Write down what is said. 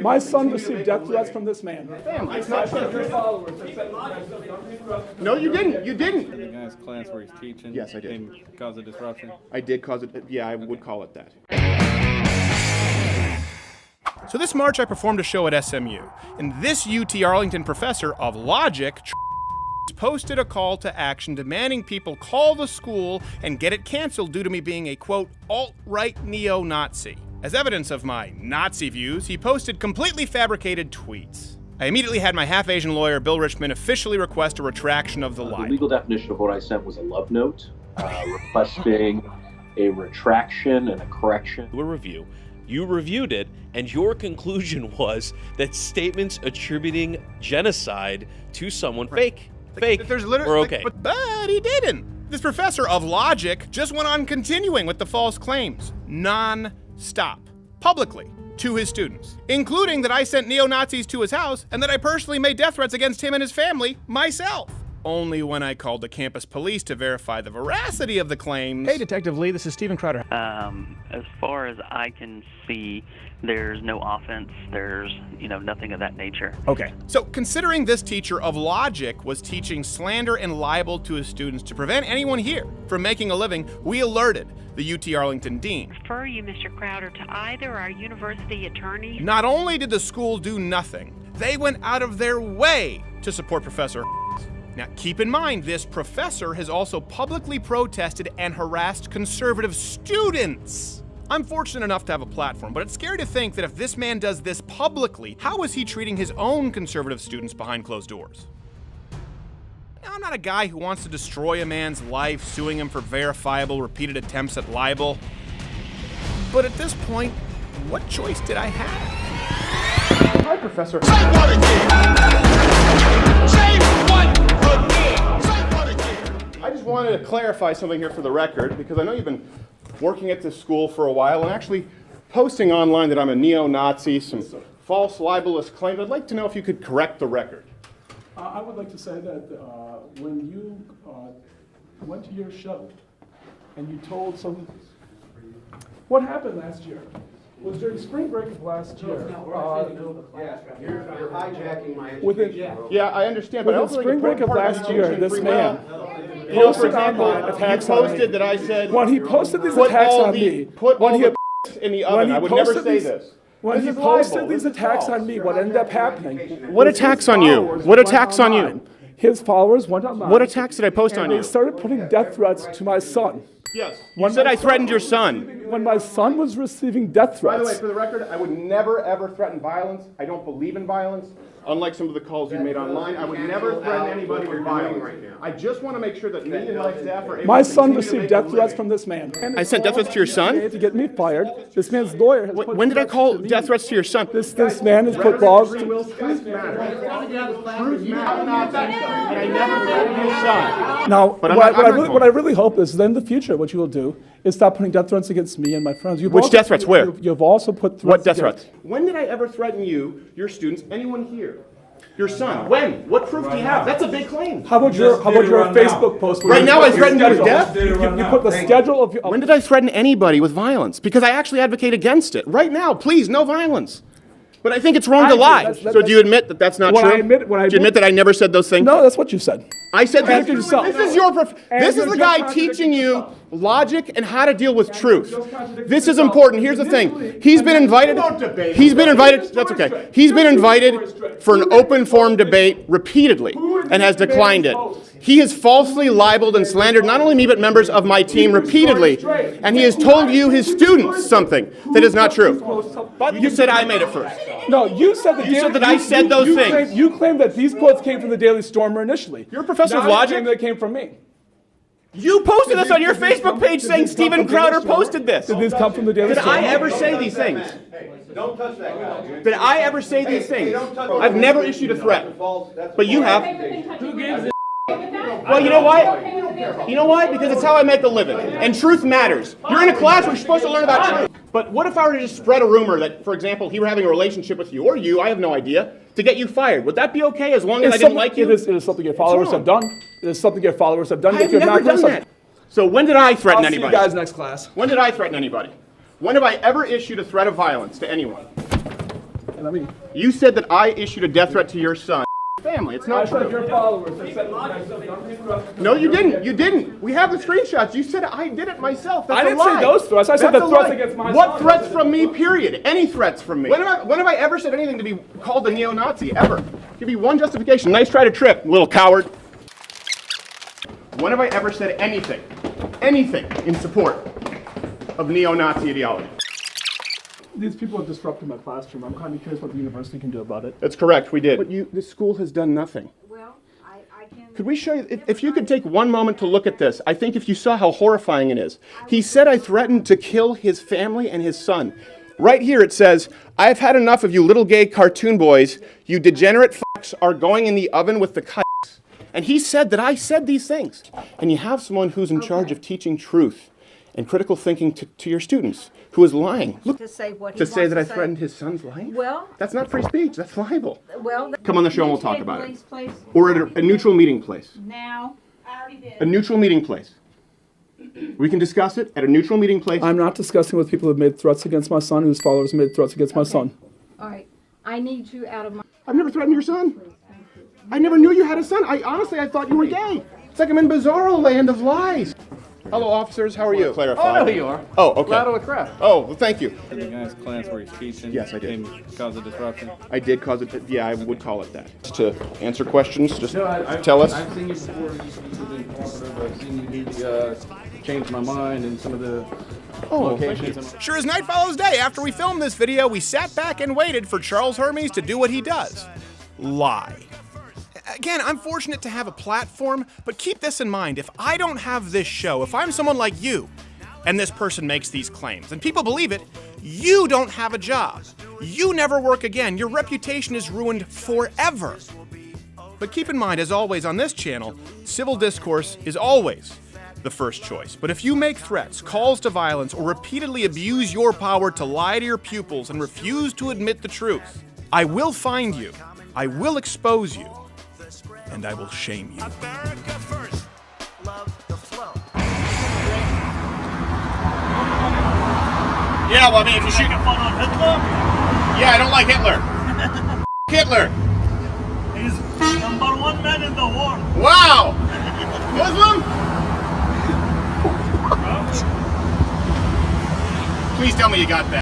My son received death threats from this man. It's not true. No, you didn't. You didn't. The guy's class where he's teaching. Yes, I did. And cause a disruption. I did cause it. Yeah, I would call it that. So this March I performed a show at SMU, and this UT Arlington professor of logic posted a call to action demanding people call the school and get it canceled due to me being a, quote, alt-right neo-Nazi. As evidence of my Nazi views, he posted completely fabricated tweets. I immediately had my half-Asian lawyer, Bill Richmond, officially request a retraction of the libel. The legal definition of what I sent was a love note, requesting a retraction and a correction. A review. You reviewed it, and your conclusion was that statements attributing genocide to someone fake. There's literally, We're okay. But he didn't. This professor of logic just went on continuing with the false claims, non-stop, publicly, to his students, including that I sent neo-Nazis to his house and that I personally made death threats against him and his family myself. Only when I called the campus police to verify the veracity of the claims. Hey, Detective Lee, this is Stephen ʻkraʊdər. As far as I can see, there's no offense. There's, nothing of that nature. Okay. So considering this teacher of logic was teaching slander and libel to his students to prevent anyone here from making a living, we alerted the UT Arlington dean. Refer you, Mr. ʻkraʊdər, to either our university attorney. Not only did the school do nothing, they went out of their way to support Professor. Now, keep in mind, this professor has also publicly protested and harassed conservative students. I'm fortunate enough to have a platform, but it's scary to think that if this man does this publicly, how is he treating his own conservative students behind closed doors? Now, I'm not a guy who wants to destroy a man's life, suing him for verifiable, repeated attempts at libel. But at this point, what choice did I have? Hi, Professor. I just wanted to clarify something here for the record, because I know you've been working at this school for a while and actually posting online that I'm a neo-Nazi, some false libelous claims. I'd like to know if you could correct the record. I would like to say that when you went to your show and you told some... What happened last year? Was during spring break of last year. You're hijacking my within, Yeah, I understand, but within spring break of last year, this man posted online attacks on me. Posted that I said when he posted these attacks on me, put all the in the oven. I would never say this. When he posted these attacks on me, what ended up happening? What attacks on you? What attacks on you? His followers went online. What attacks did I post on you? They started putting death threats to my son. Yes. You said I threatened your son. When my son was receiving death threats. By the way, for the record, I would never ever threaten violence. I don't believe in violence. Unlike some of the calls you made online, I would never threaten anybody with violence. I just want to make sure that me and my staff are able My to son continue to received make death a threats living. from this man. I sent death threats to your son? To get me fired. This man's lawyer has put When did I threats call to me. death threats to your son? This man has put laws to... Truth matters. Truth matters. And I never threatened your son. Now, But what I really hope is that in the future, what you will do is stop putting death threats against me and my friends. Which death threats? Where? You've also put threats. What death against- threats? When did I ever threaten you, your students, anyone here? Your son? When? What proof do you have? That's a big claim. How about your Facebook post? where Right you now put I your threatened you with schedule? death? You put the schedule of... When did I threaten anybody with violence? Because I actually advocate against it. Right now, please, no violence. But I think it's wrong to lie. So do you admit that that's not true? Do you admit that I never said those things? No, that's what you said. I said this. Answer yourself. This is your. This is you're the guy just teaching you yourself. logic and how to deal with truth. This is important. Here's the thing. He's been invited. He's been invited. That's okay. He's been invited for an open forum debate repeatedly and has declined it. He has falsely libeled and slandered not only me but members of my team repeatedly, and he has told you, his students, something that is not true. But you said I made it first. No, you said that. You said that I said those things. You claimed that these quotes came from the Daily Stormer initially. You're a professor of Now you logic? claim they came from me. You posted this on your Facebook page saying Stephen crowder posted this. Did these come from the Daily Did Stormer? I ever say these things? Don't touch that guy. Did I ever say these things? I've never issued a threat. But you have. Well, you know why? You know why? Because it's how I make a living. And truth matters. You're in a class where you're supposed to learn about truth. But what if I were to just spread a rumor that, for example, he were having a relationship with you, or you, I have no idea, to get you fired? Would that be okay as long as I didn't like you? It is something your followers have done. It is something your followers have done. I've never done that. So when did I threaten I'll see anybody? you guys next class. When did I threaten anybody? When have I ever issued a threat of violence to anyone? And I mean, You said that I issued a death threat to your son. Family, it's I not said true. your followers have said myself. No, you didn't. You didn't. We have the screenshots. You said I did it myself. That's I didn't a lie. say those threats. I said That's the a threats lie. against my What son. threats from me, period? Any threats from me? When have I ever said anything to be called a neo-Nazi, ever? Give me one justification. Nice try to trip, little coward. When have I ever said anything in support of neo-Nazi ideology? These people have disrupted my classroom. I'm kind of curious what the university can do about it. That's correct, we did. But the school has done nothing. Well, I can... Could we show you, if you could take one moment to look at this, I think if you saw how horrifying it is. He said I threatened to kill his family and his son. Right here it says, I've had enough of you little gay cartoon boys. You degenerate fucks are going in the oven with the kites. And he said that I said these things. And you have someone who's in charge of teaching truth and critical thinking to your students who is lying. Look, To say what he to say wants that I to say. threatened his son's life? Well... That's not free speech, that's libel. Well... Come on the show and we'll talk about Please, it. please. Or at a neutral meeting place. Now. I already did. A neutral meeting place. We can discuss it at a neutral meeting place. I'm not discussing with people who have made threats against my son, whose followers made threats against my son. All right. I need you out of my... I've never threatened your son. I never knew you had a son. I thought you were gay. It's like I'm in bizarro land of lies. Hello, officers. How are you? Clarify. Oh, I know who you are. Oh, okay. Loud of the crowd. Oh, well, thank you. In the guy's class where he's teaching. Yes, I did. And cause a disruption. I did cause it. Yeah, I would call it that. To answer questions, just I've tell us. I've seen you before. You've been cooperative. I've seen you change my mind in some of the locations. Sure as night follows day, after we filmed this video, we sat back and waited for Charles Hermes to do what he does. Lie. Again, I'm fortunate to have a platform, but keep this in mind. If I don't have this show, if I'm someone like you, and this person makes these claims, and people believe it, you don't have a job. You never work again. Your reputation is ruined forever. But keep in mind, as always on this channel, civil discourse is always the first choice. But if you make threats, calls to violence, or repeatedly abuse your power to lie to your pupils and refuse to admit the truth, I will find you, I will expose you, and I will shame you. Yeah, well, I mean, if you shoot fun on Hitler? Yeah, I don't like Hitler. Hitler. He's #1 man in the world. Wow. Muslim? Please tell me you got that.